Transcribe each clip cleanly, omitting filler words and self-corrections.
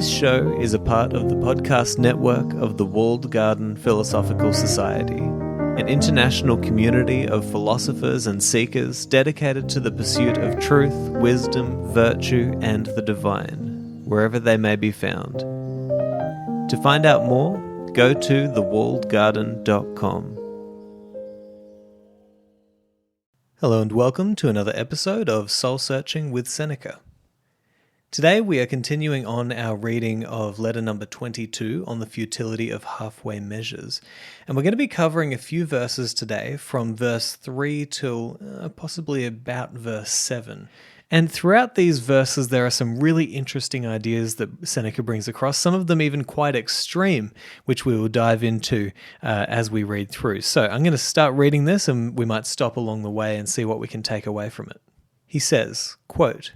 This show is a part of the podcast network of the Walled Garden Philosophical Society, an international community of philosophers and seekers dedicated to the pursuit of truth, wisdom, virtue, and the divine, wherever they may be found. To find out more, go to thewalledgarden.com. Hello and welcome to another episode of Soul Searching with Seneca. Today we are continuing on our reading of letter number 22 on the futility of halfway measures. And we're going to be covering a few verses today from verse 3 till possibly about verse 7. And throughout these verses there are some really interesting ideas that Seneca brings across, some of them even quite extreme, which we will dive into as we read through. So I'm going to start reading this and we might stop along the way and see what we can take away from it. He says, quote,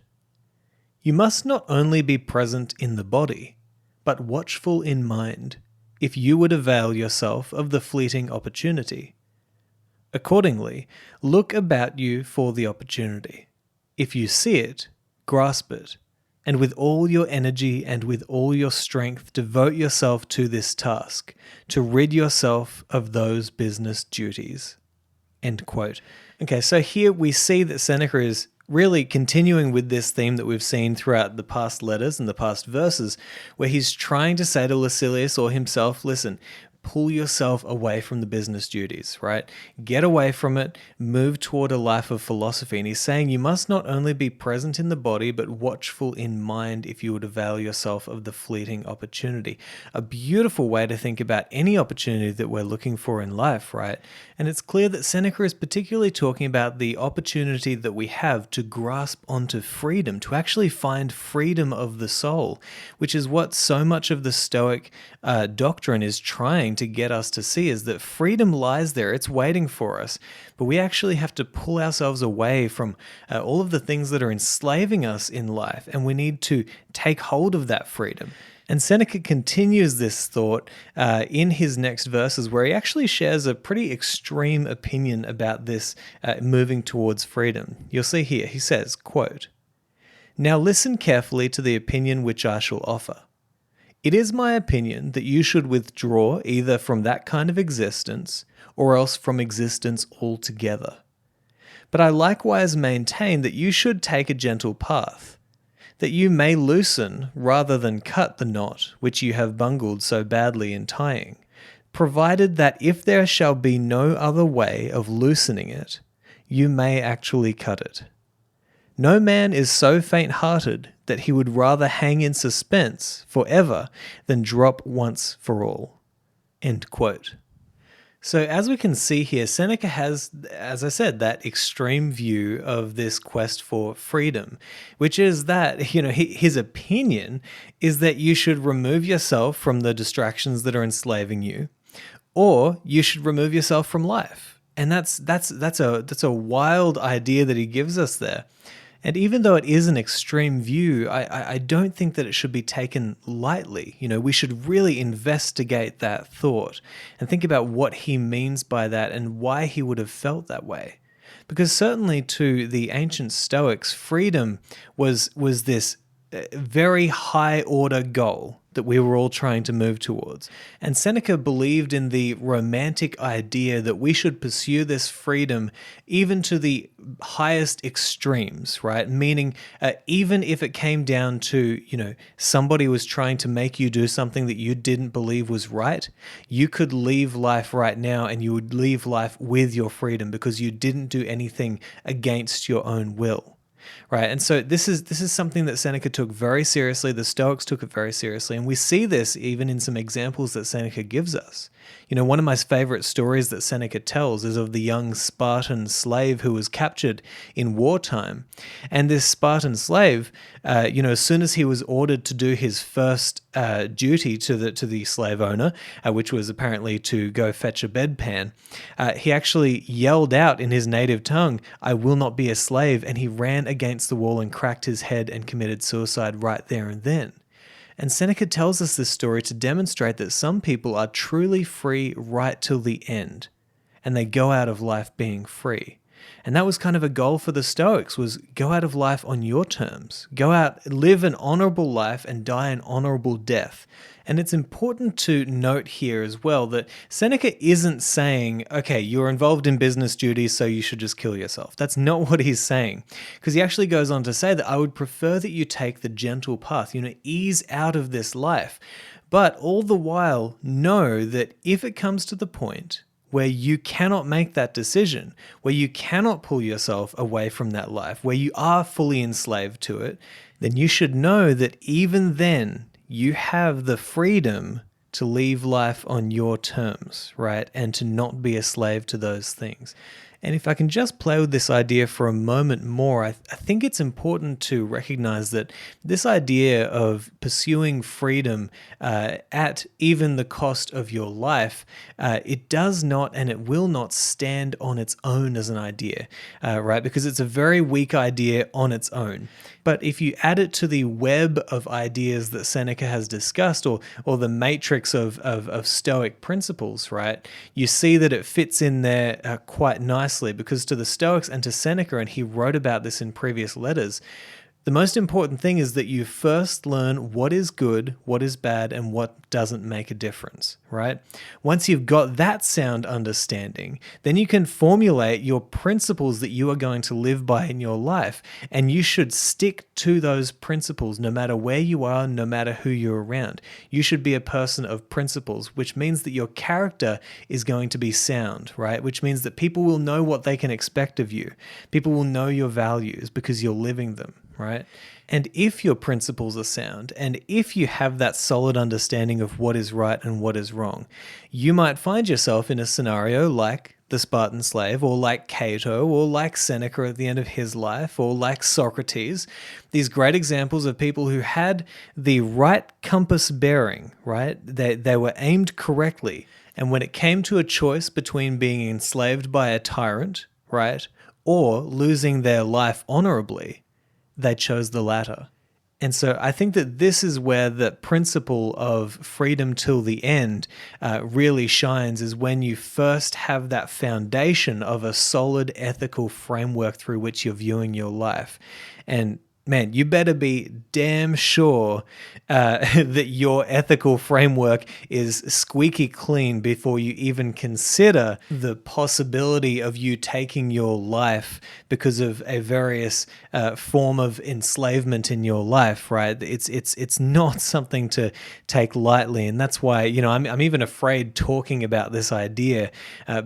"You must not only be present in the body, but watchful in mind, if you would avail yourself of the fleeting opportunity. Accordingly, look about you for the opportunity. If you see it, grasp it, and with all your energy and with all your strength devote yourself to this task, to rid yourself of those business duties." End quote. Okay, so here we see that Seneca is really continuing with this theme that we've seen throughout the past letters and the past verses, where he's trying to say to Lucilius or himself, listen, pull yourself away from the business duties, right? Get away from it, move toward a life of philosophy. And he's saying you must not only be present in the body, but watchful in mind if you would avail yourself of the fleeting opportunity. A beautiful way to think about any opportunity that we're looking for in life, right? And it's clear that Seneca is particularly talking about the opportunity that we have to grasp onto freedom, to actually find freedom of the soul, which is what so much of the Stoic doctrine is trying to get us to see, is that freedom lies there, it's waiting for us, but we actually have to pull ourselves away from all of the things that are enslaving us in life, and we need to take hold of that freedom. And Seneca continues this thought in his next verses, where he actually shares a pretty extreme opinion about this moving towards freedom. You'll see here, he says, quote, "Now listen carefully to the opinion which I shall offer. It is my opinion that you should withdraw either from that kind of existence or else from existence altogether. But I likewise maintain that you should take a gentle path, that you may loosen rather than cut the knot which you have bungled so badly in tying, provided that if there shall be no other way of loosening it, you may actually cut it. No man is so faint-hearted that he would rather hang in suspense forever than drop once for all." End quote. So as we can see here, Seneca has, as I said, that extreme view of this quest for freedom, which is that, his opinion is that you should remove yourself from the distractions that are enslaving you, or you should remove yourself from life. And that's a wild idea that he gives us there. And even though it is an extreme view, I don't think that it should be taken lightly. We should really investigate that thought and think about what he means by that and why he would have felt that way. Because certainly to the ancient Stoics, freedom was this very high order goal that we were all trying to move towards. And Seneca believed in the romantic idea that we should pursue this freedom even to the highest extremes, right? Meaning, even if it came down to, somebody was trying to make you do something that you didn't believe was right, you could leave life right now and you would leave life with your freedom because you didn't do anything against your own will. Right, and so this is something that Seneca took very seriously. The Stoics took it very seriously, and we see this even in some examples that Seneca gives us. One of my favorite stories that Seneca tells is of the young Spartan slave who was captured in wartime. And this Spartan slave, as soon as he was ordered to do his first duty to the slave owner, which was apparently to go fetch a bedpan, he actually yelled out in his native tongue, "I will not be a slave," and he ran against the wall and cracked his head and committed suicide right there and then. And Seneca tells us this story to demonstrate that some people are truly free right till the end, and they go out of life being free. And that was kind of a goal for the Stoics, was go out of life on your terms. Go out, live an honorable life and die an honorable death. And it's important to note here as well that Seneca isn't saying, okay, you're involved in business duties, so you should just kill yourself. That's not what he's saying. Because he actually goes on to say that I would prefer that you take the gentle path, ease out of this life. But all the while, know that if it comes to the point where you cannot make that decision, where you cannot pull yourself away from that life, where you are fully enslaved to it, then you should know that even then you have the freedom to leave life on your terms, right? And to not be a slave to those things. And if I can just play with this idea for a moment more, I think it's important to recognize that this idea of pursuing freedom at even the cost of your life, it does not and it will not stand on its own as an idea, right? Because it's a very weak idea on its own. But if you add it to the web of ideas that Seneca has discussed, or the matrix of Stoic principles, right, you see that it fits in there quite nicely, because to the Stoics and to Seneca, and he wrote about this in previous letters, the most important thing is that you first learn what is good, what is bad, and what doesn't make a difference, right? Once you've got that sound understanding, then you can formulate your principles that you are going to live by in your life, and you should stick to those principles no matter where you are, no matter who you're around. You should be a person of principles, which means that your character is going to be sound, right? Which means that people will know what they can expect of you. People will know your values because you're living them, right? And if your principles are sound, and if you have that solid understanding of what is right and what is wrong, you might find yourself in a scenario like the Spartan slave, or like Cato, or like Seneca at the end of his life, or like Socrates, these great examples of people who had the right compass bearing, right? They were aimed correctly. And when it came to a choice between being enslaved by a tyrant, right, or losing their life honorably, they chose the latter. And so I think that this is where the principle of freedom till the end really shines, is when you first have that foundation of a solid ethical framework through which you're viewing your life. And man, you better be damn sure that your ethical framework is squeaky clean before you even consider the possibility of you taking your life because of a various form of enslavement in your life, right? It's not something to take lightly, and that's why I'm even afraid talking about this idea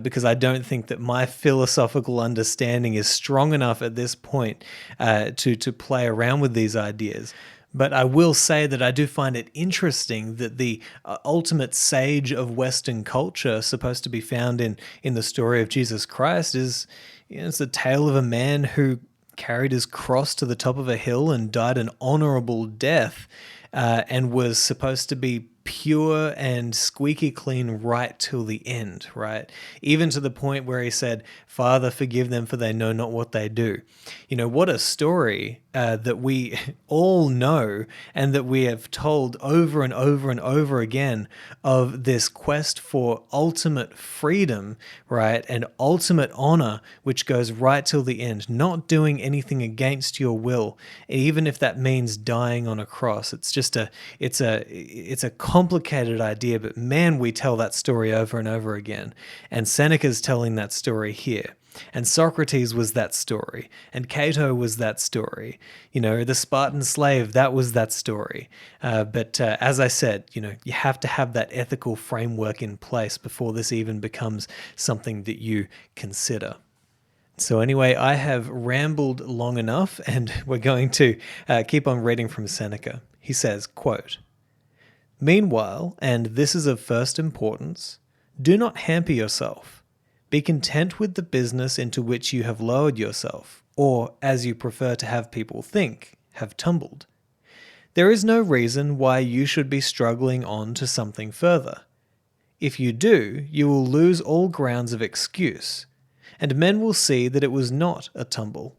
because I don't think that my philosophical understanding is strong enough at this point to play around with these ideas. But I will say that I do find it interesting that the ultimate sage of Western culture, supposed to be found in the story of Jesus Christ, is it's the tale of a man who carried his cross to the top of a hill and died an honorable death, and was supposed to be pure and squeaky clean right till the end, right? Even to the point where he said, "Father, forgive them, for they know not what they do." What a story that we all know and that we have told over and over and over again, of this quest for ultimate freedom, right? And ultimate honor, which goes right till the end, not doing anything against your will, even if that means dying on a cross. It's a complicated idea, but man, we tell that story over and over again. And Seneca's telling that story here. And Socrates was that story. And Cato was that story. The Spartan slave, that was that story. But as I said, you have to have that ethical framework in place before this even becomes something that you consider. So anyway, I have rambled long enough, and we're going to keep on reading from Seneca. He says, quote, "Meanwhile, and this is of first importance, do not hamper yourself. Be content with the business into which you have lowered yourself, or, as you prefer to have people think, have tumbled. There is no reason why you should be struggling on to something further. If you do, you will lose all grounds of excuse, and men will see that it was not a tumble.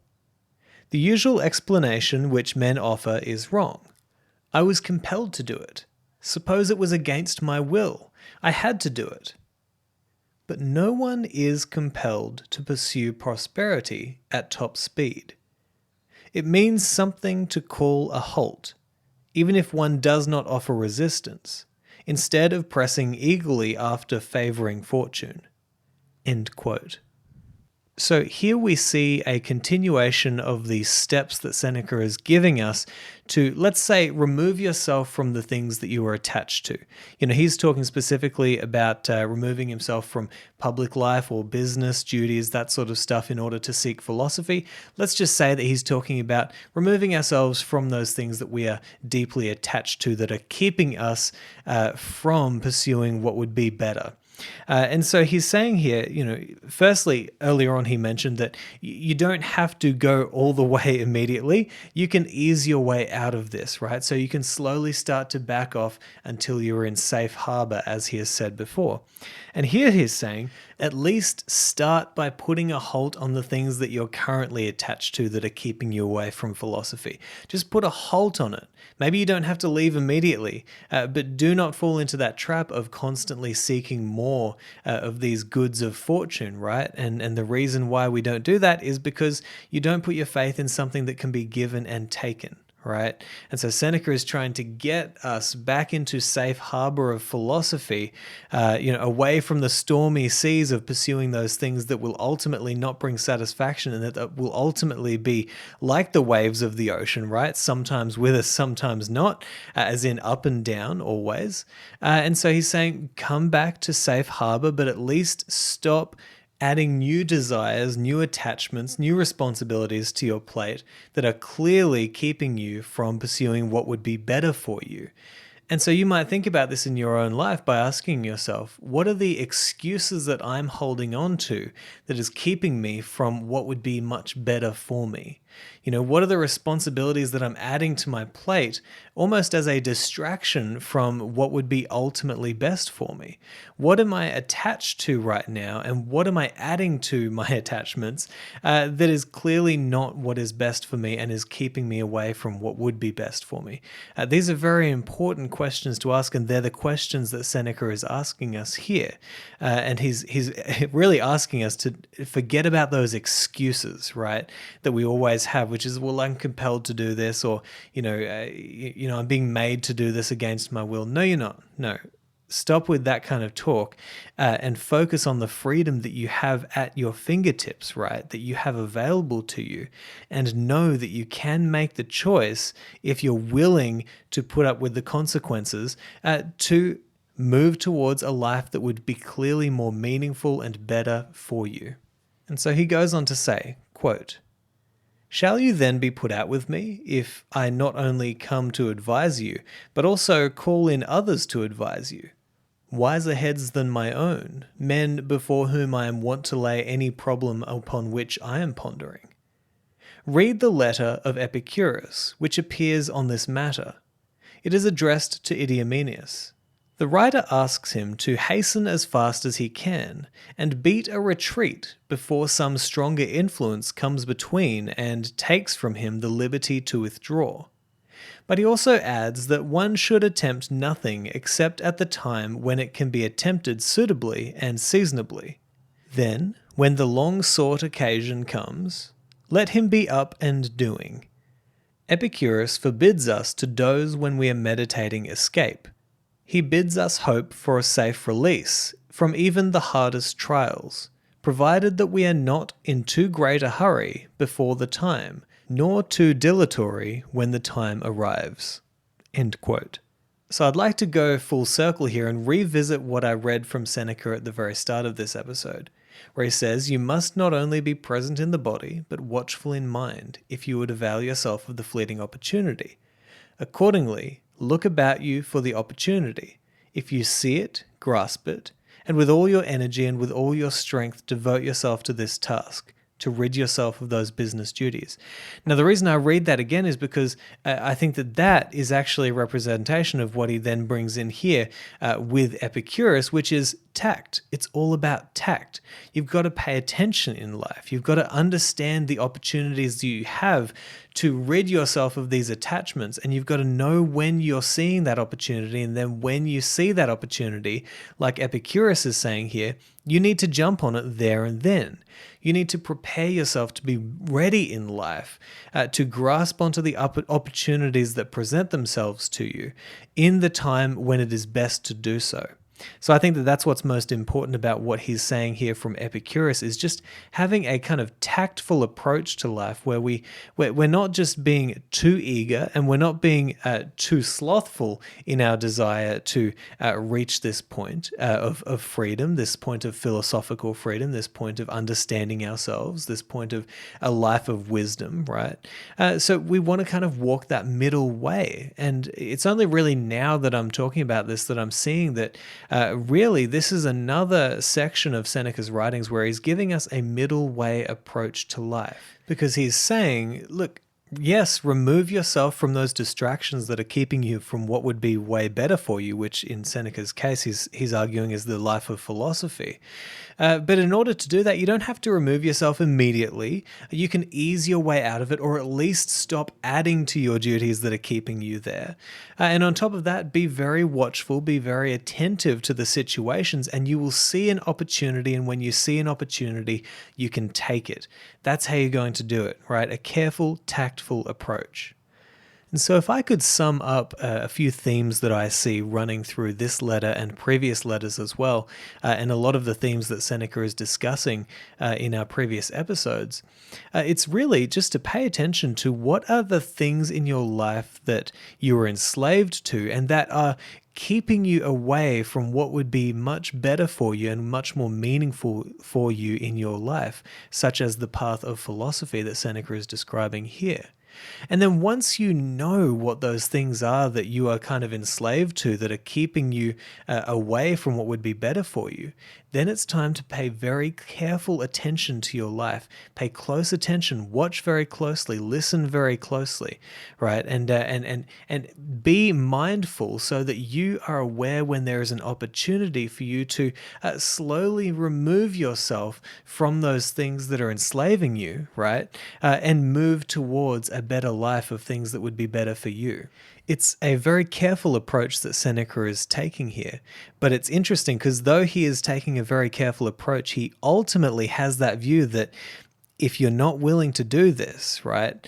The usual explanation which men offer is wrong. I was compelled to do it. Suppose it was against my will. I had to do it. but no one is compelled to pursue prosperity at top speed. It means something to call a halt, even if one does not offer resistance, instead of pressing eagerly after favoring fortune." End quote. So here we see a continuation of the steps that Seneca is giving us to, let's say, remove yourself from the things that you are attached to. He's talking specifically about removing himself from public life or business duties, that sort of stuff, in order to seek philosophy. Let's just say that he's talking about removing ourselves from those things that we are deeply attached to, that are keeping us from pursuing what would be better. And so he's saying here, firstly, earlier on he mentioned that you don't have to go all the way immediately. You can ease your way out of this, right? So you can slowly start to back off until you're in safe harbor, as he has said before. And here he's saying, at least start by putting a halt on the things that you're currently attached to that are keeping you away from philosophy. Just put a halt on it. Maybe you don't have to leave immediately, but do not fall into that trap of constantly seeking more of these goods of fortune, right? And the reason why we don't do that is because you don't put your faith in something that can be given and taken, right? And so Seneca is trying to get us back into safe harbor of philosophy, away from the stormy seas of pursuing those things that will ultimately not bring satisfaction, and that will ultimately be like the waves of the ocean, right? Sometimes with us, sometimes not, as in up and down always. And so he's saying, come back to safe harbor, but at least stop adding new desires, new attachments, new responsibilities to your plate that are clearly keeping you from pursuing what would be better for you. And so you might think about this in your own life by asking yourself, what are the excuses that I'm holding on to that is keeping me from what would be much better for me? What are the responsibilities that I'm adding to my plate almost as a distraction from what would be ultimately best for me? What am I attached to right now, and what am I adding to my attachments that is clearly not what is best for me and is keeping me away from what would be best for me? These are very important questions to ask, and they're the questions that Seneca is asking us here. And he's really asking us to forget about those excuses, right, that we always have, which is, well, I'm compelled to do this, or I'm being made to do this against my will. No, you're not. No. Stop with that kind of talk and focus on the freedom that you have at your fingertips, right? That you have available to you, and know that you can make the choice, if you're willing to put up with the consequences, to move towards a life that would be clearly more meaningful and better for you. And so he goes on to say, quote, "Shall you then be put out with me, if I not only come to advise you, but also call in others to advise you? Wiser heads than my own, men before whom I am wont to lay any problem upon which I am pondering. Read the letter of Epicurus, which appears on this matter. It is addressed to Idomeneus. The writer asks him to hasten as fast as he can, and beat a retreat before some stronger influence comes between and takes from him the liberty to withdraw. But he also adds that one should attempt nothing except at the time when it can be attempted suitably and seasonably. Then, when the long-sought occasion comes, let him be up and doing. Epicurus forbids us to doze when we are meditating escape. He bids us hope for a safe release from even the hardest trials, provided that we are not in too great a hurry before the time, nor too dilatory when the time arrives." End quote. So I'd like to go full circle here and revisit what I read from Seneca at the very start of this episode, where he says, "You must not only be present in the body, but watchful in mind, if you would avail yourself of the fleeting opportunity. Accordingly, look about you for the opportunity. If you see it, grasp it, and with all your energy and with all your strength devote yourself to this task, to rid yourself of those business duties." Now, the reason I read that again is because I think that is actually a representation of what he then brings in here with Epicurus, which is tact. It's all about tact. You've got to pay attention in life. You've got to understand the opportunities that you have to rid yourself of these attachments, and you've got to know when you're seeing that opportunity, and then when you see that opportunity, like Epicurus is saying here, you need to jump on it there and then. You need to prepare yourself to be ready in life, to grasp onto the opportunities that present themselves to you in the time when it is best to do so. So I think that that's what's most important about what he's saying here from Epicurus, is just having a kind of tactful approach to life where we're not just being too eager, and we're not being too slothful in our desire to reach this point of freedom, this point of philosophical freedom, this point of understanding ourselves, this point of a life of wisdom, right? So we want to kind of walk that middle way. And it's only really now that I'm talking about this that I'm seeing that really, this is another section of Seneca's writings where he's giving us a middle way approach to life. Because he's saying, look, yes, remove yourself from those distractions that are keeping you from what would be way better for you, which in Seneca's case, he's arguing is the life of philosophy. But in order to do that, you don't have to remove yourself immediately. You can ease your way out of it, or at least stop adding to your duties that are keeping you there. And on top of that, be very watchful, be very attentive to the situations, and you will see an opportunity. And when you see an opportunity, you can take it. That's how you're going to do it, right? A careful, tactful approach. And so if I could sum up a few themes that I see running through this letter and previous letters as well, and a lot of the themes that Seneca is discussing in our previous episodes, it's really just to pay attention to what are the things in your life that you are enslaved to and that are keeping you away from what would be much better for you and much more meaningful for you in your life, such as the path of philosophy that Seneca is describing here. And then once you know what those things are that you are kind of enslaved to, that are keeping you away from what would be better for you, then it's time to pay very careful attention to your life. Pay close attention, watch very closely, listen very closely, right? And be mindful so that you are aware when there is an opportunity for you to slowly remove yourself from those things that are enslaving you, right? And move towards a better life of things that would be better for you. It's a very careful approach that Seneca is taking here, but it's interesting because though he is taking a very careful approach, he ultimately has that view that if you're not willing to do this, right,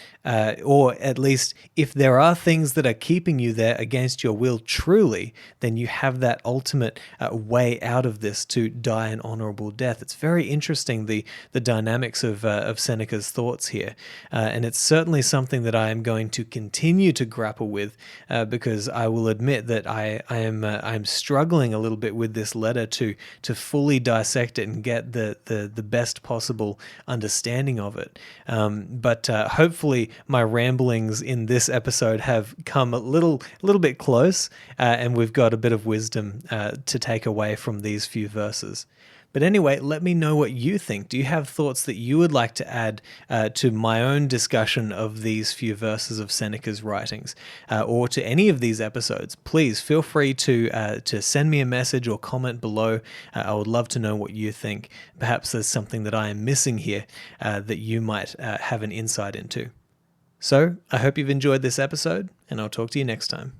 or at least if there are things that are keeping you there against your will truly, then you have that ultimate way out of this to die an honorable death. It's very interesting, the dynamics of Seneca's thoughts here, and it's certainly something that I am going to continue to grapple with because I will admit that I'm struggling a little bit with this letter to fully dissect it and get the best possible understanding of it. But hopefully my ramblings in this episode have come a little bit close, and we've got a bit of wisdom to take away from these few verses. But anyway, let me know what you think. Do you have thoughts that you would like to add to my own discussion of these few verses of Seneca's writings, or to any of these episodes? Please feel free to send me a message or comment below. I would love to know what you think. Perhaps there's something that I am missing here that you might have an insight into. So, I hope you've enjoyed this episode, and I'll talk to you next time.